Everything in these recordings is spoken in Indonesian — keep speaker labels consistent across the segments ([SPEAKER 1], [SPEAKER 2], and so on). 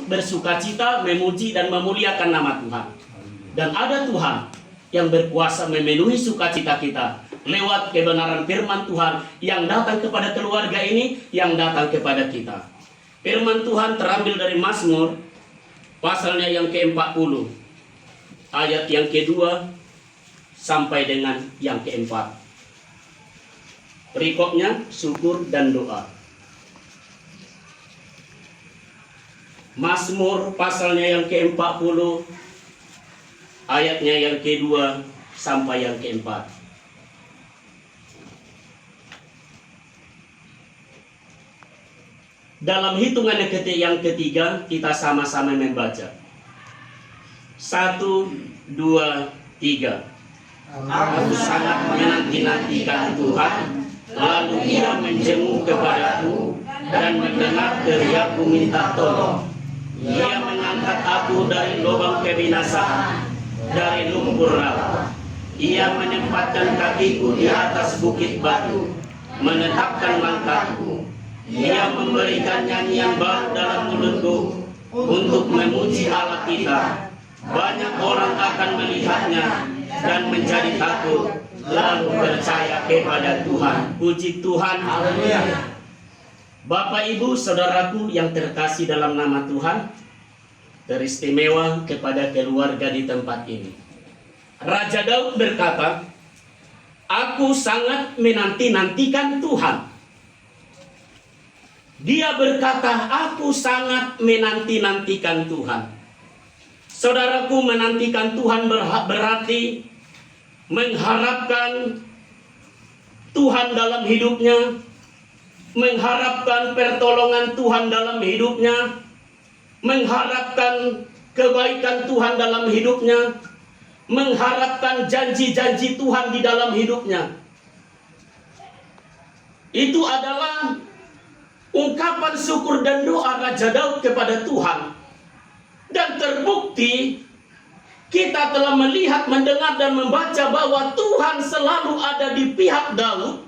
[SPEAKER 1] bersukacita, memuji dan memuliakan nama Tuhan. Dan ada Tuhan yang berkuasa memenuhi sukacita kita lewat kebenaran firman Tuhan yang datang kepada keluarga ini, yang datang kepada kita. Firman Tuhan terambil dari Mazmur pasalnya yang ke-40 ayat yang kedua sampai dengan yang keempat. Perikopnya syukur dan doa. Mazmur pasalnya yang ke-40 ayatnya yang kedua sampai yang keempat. Dalam hitungan yang ketiga kita sama-sama membaca. 1, 2, 3. Aku sangat menanti-nantikan Tuhan, lalu Ia menjenguk kepadaku dan mendengar teriakku minta tolong. Ia mengangkat aku dari lubang kebinasaan, dari lumpur rawa. Ia menempatkan kakiku di atas bukit batu, menetapkan langkahku. Ia memberikan nyanyian baru dalam mulutku untuk memuji Allah kita. Banyak orang akan melihatnya dan menjadi takut, lalu percaya kepada Tuhan. Puji Tuhan. Haleluya. Bapak, Ibu, Saudaraku yang terkasih dalam nama Tuhan, teristimewa kepada keluarga di tempat ini. Raja Daud berkata, aku sangat menanti-nantikan Tuhan. Dia berkata, aku sangat menanti-nantikan Tuhan. Saudaraku, menantikan Tuhan berarti mengharapkan Tuhan dalam hidupnya, mengharapkan pertolongan Tuhan dalam hidupnya, mengharapkan kebaikan Tuhan dalam hidupnya, mengharapkan janji-janji Tuhan di dalam hidupnya. Itu adalah ungkapan syukur dan doa Raja Daud kepada Tuhan. Dan terbukti kita telah melihat, mendengar dan membaca bahwa Tuhan selalu ada di pihak Daud.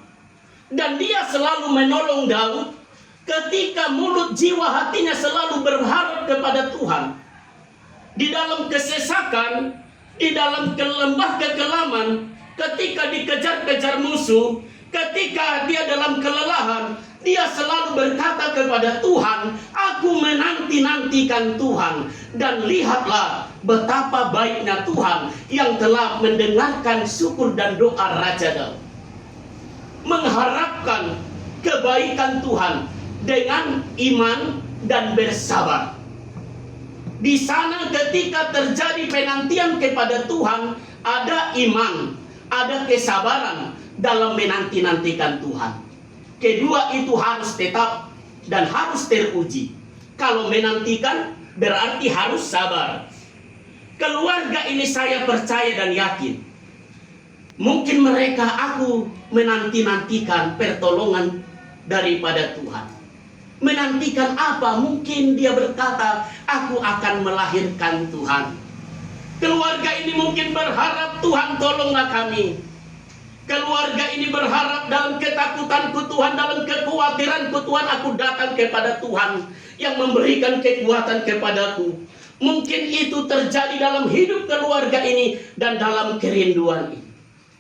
[SPEAKER 1] Dan dia selalu menolong Daud ketika mulut jiwa hatinya selalu berharap kepada Tuhan. Di dalam kesesakan, di dalam lembah kekelaman, ketika dikejar-kejar musuh, ketika dia dalam kelelahan, dia selalu berkata kepada Tuhan, aku menanti-nantikan Tuhan. Dan lihatlah betapa baiknya Tuhan yang telah mendengarkan syukur dan doa Raja Daud. Mengharapkan kebaikan Tuhan dengan iman dan bersabar. Di sana ketika terjadi penantian kepada Tuhan, ada iman, ada kesabaran dalam menanti-nantikan Tuhan. Kedua itu harus tetap dan harus teruji. Kalau menantikan berarti harus sabar. Keluarga ini saya percaya dan yakin, mungkin mereka aku menanti-nantikan pertolongan daripada Tuhan. Menantikan apa? Mungkin dia berkata, aku akan melahirkan Tuhan. Keluarga ini mungkin berharap, Tuhan tolonglah kami. Keluarga ini berharap dalam ketakutanku Tuhan, dalam kekhawatiranku Tuhan, aku datang kepada Tuhan yang memberikan kekuatan kepadaku. Mungkin itu terjadi dalam hidup keluarga ini dan dalam kerinduan ini.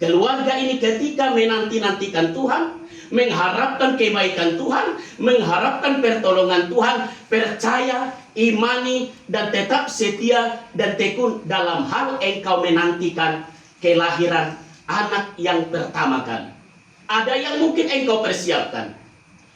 [SPEAKER 1] Keluarga ini ketika menanti-nantikan Tuhan, mengharapkan kebaikan Tuhan, mengharapkan pertolongan Tuhan, percaya, imani, dan tetap setia dan tekun dalam hal engkau menantikan kelahiran anak yang pertama kali. Ada yang mungkin engkau persiapkan.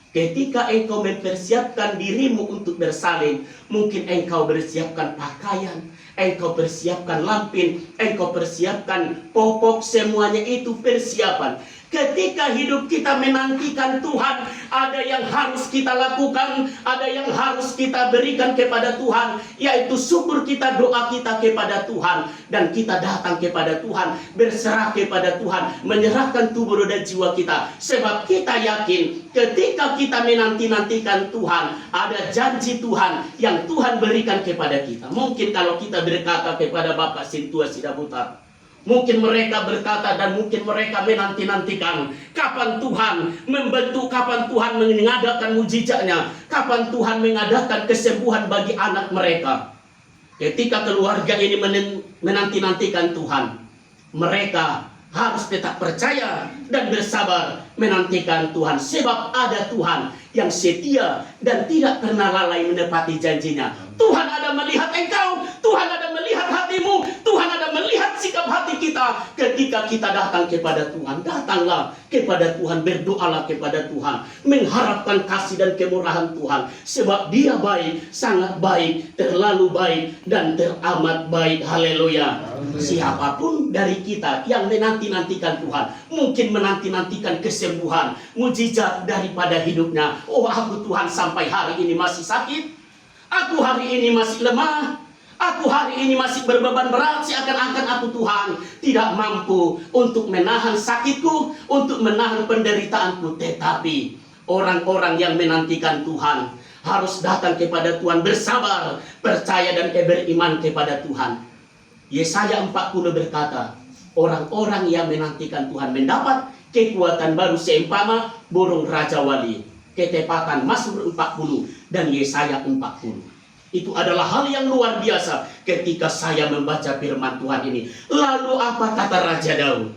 [SPEAKER 1] Ketika engkau mempersiapkan dirimu untuk bersalin, mungkin engkau persiapkan pakaian, engkau persiapkan lampin, engkau persiapkan popok, semuanya itu persiapan. Ketika hidup kita menantikan Tuhan, ada yang harus kita lakukan, ada yang harus kita berikan kepada Tuhan, yaitu syukur kita, doa kita kepada Tuhan. Dan kita datang kepada Tuhan, berserah kepada Tuhan, menyerahkan tubuh dan jiwa kita. Sebab kita yakin ketika kita menanti-nantikan Tuhan, ada janji Tuhan yang Tuhan berikan kepada kita. Mungkin kalau kita berkata kepada Bapak Sintua Sidabutar, Mungkin mereka berkata dan mungkin mereka menanti-nantikan kapan Tuhan membentuk, kapan Tuhan mengadakan mujizatnya, kapan Tuhan mengadakan kesembuhan bagi anak mereka. Ketika keluarga ini menanti-nantikan Tuhan, mereka harus tetap percaya dan bersabar menantikan Tuhan. Sebab ada Tuhan yang setia dan tidak pernah lalai menepati janjinya. Tuhan ada melihat engkau, Tuhan ada melihat hatimu, Tuhan ada melihat sikap hati kita. Ketika kita datang kepada Tuhan, datanglah kepada Tuhan, berdoalah kepada Tuhan, mengharapkan kasih dan kemurahan Tuhan. Sebab Dia baik, sangat baik, terlalu baik, dan teramat baik. Haleluya. Siapapun dari kita yang menanti-nantikan Tuhan, mungkin menanti-nantikan kesembuhan, mujizat daripada hidupnya. Oh, aku Tuhan sampai hari ini masih sakit, aku hari ini masih lemah, aku hari ini masih berbeban berat, seakan-akan aku Tuhan tidak mampu untuk menahan sakitku, untuk menahan penderitaanku. Tetapi orang-orang yang menantikan Tuhan harus datang kepada Tuhan, bersabar, percaya dan beriman kepada Tuhan. Yesaya 40 berkata, orang-orang yang menantikan Tuhan mendapat kekuatan baru seumpama burung raja wali. Ketepatan Mazmur 40 dan Yesaya 40. Itu adalah hal yang luar biasa ketika saya membaca firman Tuhan ini. Lalu apa kata Raja Daud?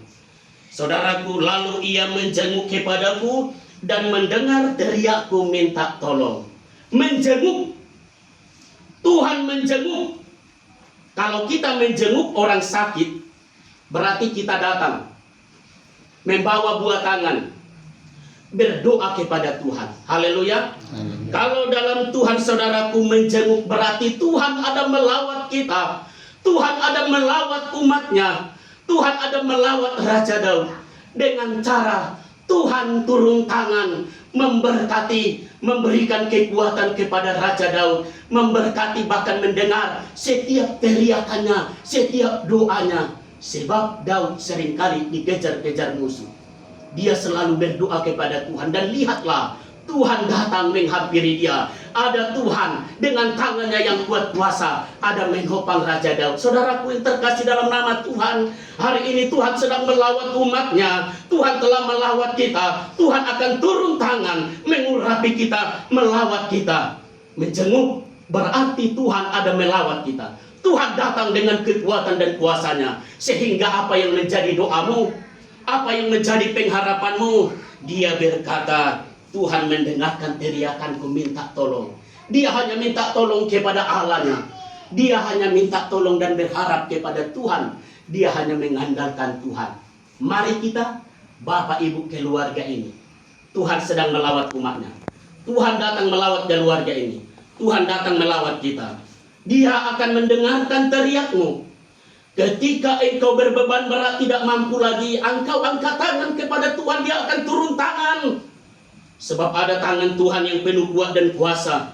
[SPEAKER 1] Saudaraku, lalu ia menjenguk kepadaku dan mendengar teriakku minta tolong. Menjenguk. Tuhan menjenguk. Kalau kita menjenguk orang sakit, berarti kita datang membawa buah tangan, berdoa kepada Tuhan. Haleluya. Kalau dalam Tuhan saudaraku menjenguk, berarti Tuhan ada melawat kita, Tuhan ada melawat umatnya, Tuhan ada melawat Raja Daud dengan cara Tuhan turun tangan memberkati, memberikan kekuatan kepada Raja Daud, memberkati bahkan mendengar setiap teriakannya, setiap doanya. Sebab Daud seringkali dikejar-kejar musuh, dia selalu berdoa kepada Tuhan, dan lihatlah Tuhan datang menghampiri dia. Ada Tuhan dengan tangannya yang kuat kuasa, ada menghopang Raja Daud. Saudaraku yang terkasih dalam nama Tuhan, hari ini Tuhan sedang melawat umatnya. Tuhan telah melawat kita. Tuhan akan turun tangan mengurapi kita, melawat kita. Menjenguk berarti Tuhan ada melawat kita. Tuhan datang dengan kekuatan dan kuasanya, sehingga apa yang menjadi doamu, apa yang menjadi pengharapanmu, dia berkata, Tuhan mendengarkan teriakanku minta tolong. Dia hanya minta tolong kepada Allahnya. Dia hanya minta tolong dan berharap kepada Tuhan. Dia hanya mengandalkan Tuhan. Mari kita, Bapak Ibu keluarga ini, Tuhan sedang melawat umatnya. Tuhan datang melawat keluarga ini. Tuhan datang melawat kita. Dia akan mendengarkan teriakmu. Ketika engkau berbeban berat, tidak mampu lagi, engkau angkat tangan kepada Tuhan, dia akan turun tangan. Sebab ada tangan Tuhan yang penuh kuat dan kuasa.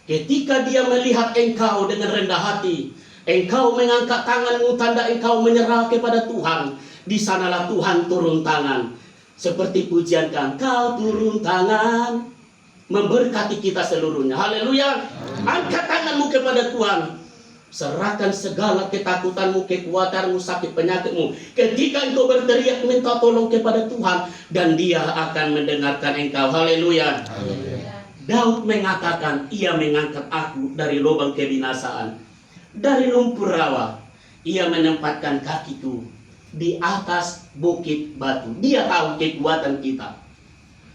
[SPEAKER 1] Ketika dia melihat engkau dengan rendah hati, engkau mengangkat tanganmu, tanda engkau menyerah kepada Tuhan, di sanalah Tuhan turun tangan. Seperti pujian kan, kau turun tangan, memberkati kita seluruhnya. Haleluya. Angkat tanganmu kepada Tuhan. Serahkan segala ketakutanmu, kekuatanmu, sakit penyakitmu. Ketika engkau berteriak minta tolong kepada Tuhan, dan dia akan mendengarkan engkau. Haleluya. Daud mengatakan, ia mengangkat aku dari lubang kebinasaan, dari lumpur rawa. Ia menempatkan kakiku di atas bukit batu. Dia tahu kekuatan kita.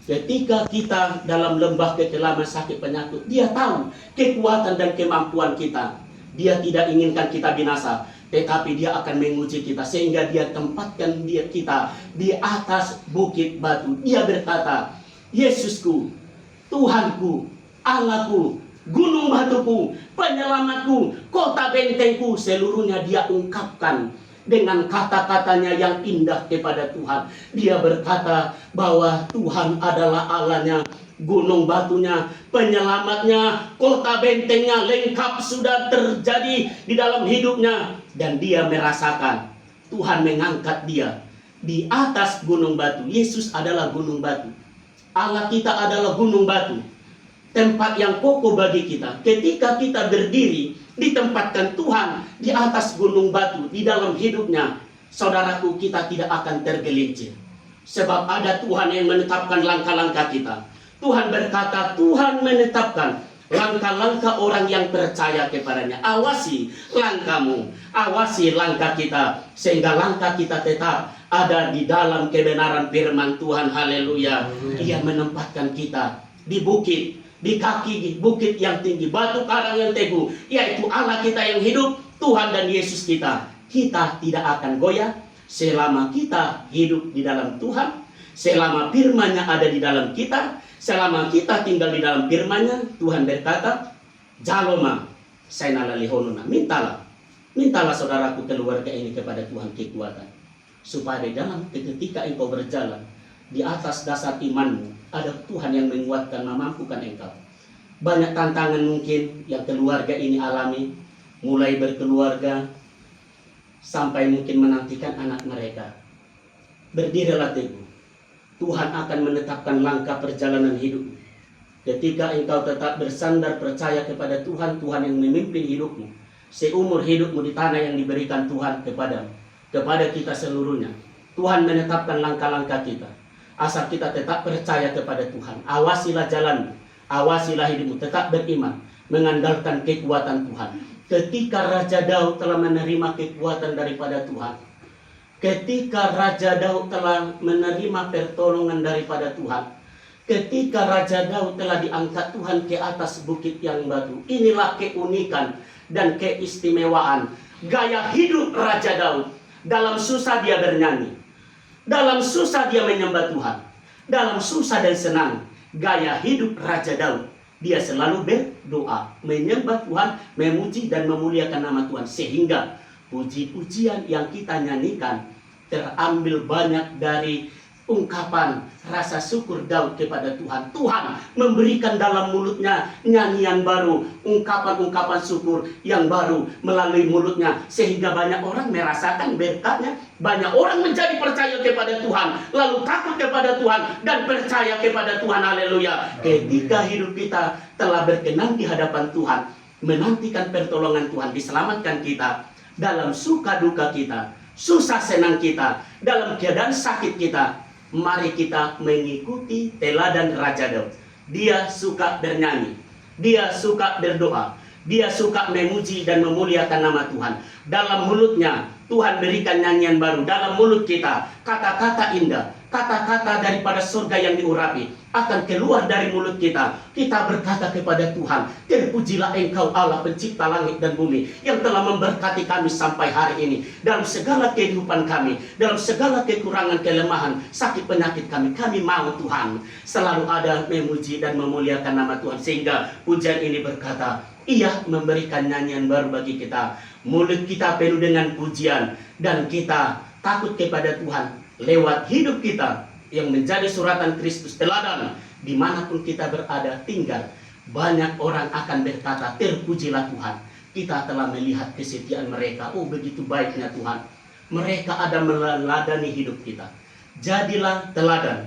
[SPEAKER 1] Ketika kita dalam lembah kekelaman sakit penyakit, dia tahu kekuatan dan kemampuan kita. Dia tidak inginkan kita binasa, tetapi dia akan menguji kita, sehingga dia tempatkan kita di atas bukit batu. Dia berkata, Yesusku, Tuhanku, Allahku, gunung batuku, penyelamatku, kota bentengku, seluruhnya dia ungkapkan dengan kata-katanya yang indah kepada Tuhan. Dia berkata bahwa Tuhan adalah Allahnya, gunung batunya, penyelamatnya, kota bentengnya, lengkap sudah terjadi di dalam hidupnya. Dan dia merasakan Tuhan mengangkat dia di atas gunung batu. Yesus adalah gunung batu. Allah kita adalah gunung batu, tempat yang kokoh bagi kita. Ketika kita berdiri, ditempatkan Tuhan di atas gunung batu di dalam hidupnya, saudaraku, kita tidak akan tergelincir. Sebab ada Tuhan yang menetapkan langkah-langkah kita. Tuhan berkata, Tuhan menetapkan langkah-langkah orang yang percaya kepadanya. Awasi langkahmu, awasi langkah kita, sehingga langkah kita tetap ada di dalam kebenaran firman Tuhan. Haleluya. Ia menempatkan kita di bukit, di kaki bukit yang tinggi, batu karang yang teguh, yaitu Allah kita yang hidup, Tuhan dan Yesus kita. Kita tidak akan goyah selama kita hidup di dalam Tuhan, selama firman-Nya ada di dalam kita, selama kita tinggal di dalam firman-Nya. Tuhan berkata, Jaloma sainala lihonuna, mintalah saudaraku, keluarga ini kepada Tuhan kekuatan, supaya di dalam ketika engkau berjalan di atas dasar imanmu, ada Tuhan yang menguatkan, memampukan engkau. Banyak tantangan mungkin yang keluarga ini alami, mulai berkeluarga sampai mungkin menantikan anak mereka. Berdirilah teguh. Tuhan akan menetapkan langkah perjalanan hidup. Ketika engkau tetap bersandar percaya kepada Tuhan, Tuhan yang memimpin hidupmu seumur hidupmu di tanah yang diberikan Tuhan kepada kita seluruhnya. Tuhan menetapkan langkah-langkah kita, asal kita tetap percaya kepada Tuhan. Awasilah jalanmu, awasilah hidupmu, tetap beriman, mengandalkan kekuatan Tuhan. Ketika Raja Daud telah menerima kekuatan daripada Tuhan, ketika Raja Daud telah menerima pertolongan daripada Tuhan, ketika Raja Daud telah diangkat Tuhan ke atas bukit yang batu, inilah keunikan dan keistimewaan gaya hidup Raja Daud. Dalam susah dia bernyanyi, dalam susah dia menyembah Tuhan, dalam susah dan senang, gaya hidup Raja Daud, dia selalu berdoa, menyembah Tuhan, memuji dan memuliakan nama Tuhan. Sehingga puji-pujian yang kita nyanyikan terambil banyak dari ungkapan rasa syukur Daud kepada Tuhan. Tuhan memberikan dalam mulutnya nyanyian baru, ungkapan-ungkapan syukur yang baru melalui mulutnya, sehingga banyak orang merasakan berkatnya. Banyak orang menjadi percaya kepada Tuhan, lalu takut kepada Tuhan dan percaya kepada Tuhan. Haleluya. Ketika hidup kita telah berkenan di hadapan Tuhan, menantikan pertolongan Tuhan, diselamatkan kita dalam suka duka kita, susah senang kita, dalam keadaan sakit kita, mari kita mengikuti teladan Raja Daud. Dia suka bernyanyi, dia suka berdoa, dia suka memuji dan memuliakan nama Tuhan. Dalam mulutnya Tuhan berikan nyanyian baru. Dalam mulut kita kata-kata indah, kata-kata daripada surga yang diurapi akan keluar dari mulut kita. Kita berkata kepada Tuhan, terpujilah Engkau Allah pencipta langit dan bumi, yang telah memberkati kami sampai hari ini. Dalam segala kehidupan kami, dalam segala kekurangan, kelemahan, sakit penyakit kami mau Tuhan selalu ada memuji dan memuliakan nama Tuhan. Sehingga pujian ini berkata, Ia memberikan nyanyian baru bagi kita. Mulut kita penuh dengan pujian, dan kita takut kepada Tuhan lewat hidup kita yang menjadi suratan Kristus, teladan dimanapun kita berada tinggal. Banyak orang akan berkata, terpujilah Tuhan, kita telah melihat kesetiaan mereka. Oh, begitu baiknya Tuhan, mereka ada meneladani hidup kita. Jadilah teladan.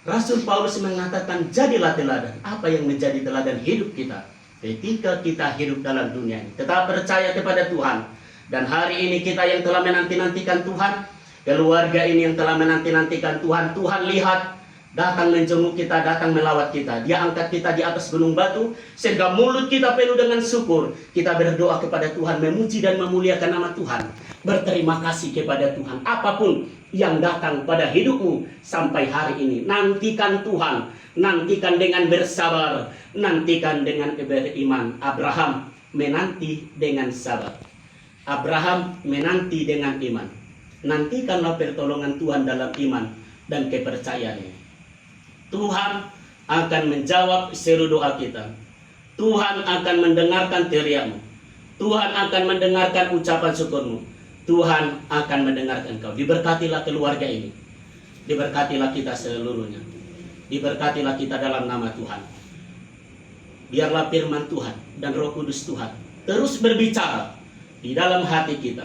[SPEAKER 1] Rasul Paulus mengatakan, jadilah teladan. Apa yang menjadi teladan hidup kita? Ketika kita hidup dalam dunia ini, tetap percaya kepada Tuhan. Dan hari ini kita yang telah menanti-nantikan Tuhan, keluarga ini yang telah menanti-nantikan Tuhan, Tuhan lihat, datang menjenguk kita, datang melawat kita. Dia angkat kita di atas gunung batu, sehingga mulut kita penuh dengan syukur. Kita berdoa kepada Tuhan, memuji dan memuliakan nama Tuhan, berterima kasih kepada Tuhan. Apapun yang datang pada hidupmu sampai hari ini, nantikan Tuhan, nantikan dengan bersabar, nantikan dengan beriman. Abraham menanti dengan sabar, Abraham menanti dengan iman. Nantikanlah pertolongan Tuhan dalam iman dan kepercayaannya. Tuhan akan menjawab seru doa kita. Tuhan akan mendengarkan teriakmu. Tuhan akan mendengarkan ucapan syukurmu. Tuhan akan mendengarkan kau. Diberkatilah keluarga ini. Diberkatilah kita seluruhnya. Diberkatilah kita dalam nama Tuhan. Biarlah firman Tuhan dan Roh Kudus Tuhan terus berbicara di dalam hati kita,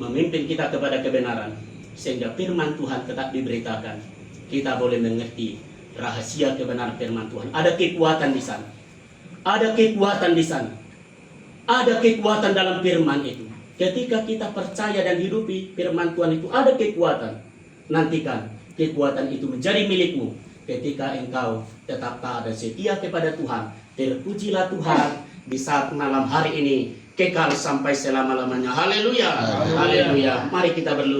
[SPEAKER 1] memimpin kita kepada kebenaran, sehingga firman Tuhan tetap diberitakan. Kita boleh mengerti rahasia kebenaran firman Tuhan. Ada kekuatan di sana. Ada kekuatan di sana. Ada kekuatan dalam firman itu. Ketika kita percaya dan hidupi firman Tuhan itu ada kekuatan. Nantikan kekuatan itu menjadi milikmu ketika engkau tetap taat dan setia kepada Tuhan. Terpujilah Tuhan di saat malam hari ini, kekal sampai selama-lamanya. Haleluya. Haleluya. Mari kita berlutut.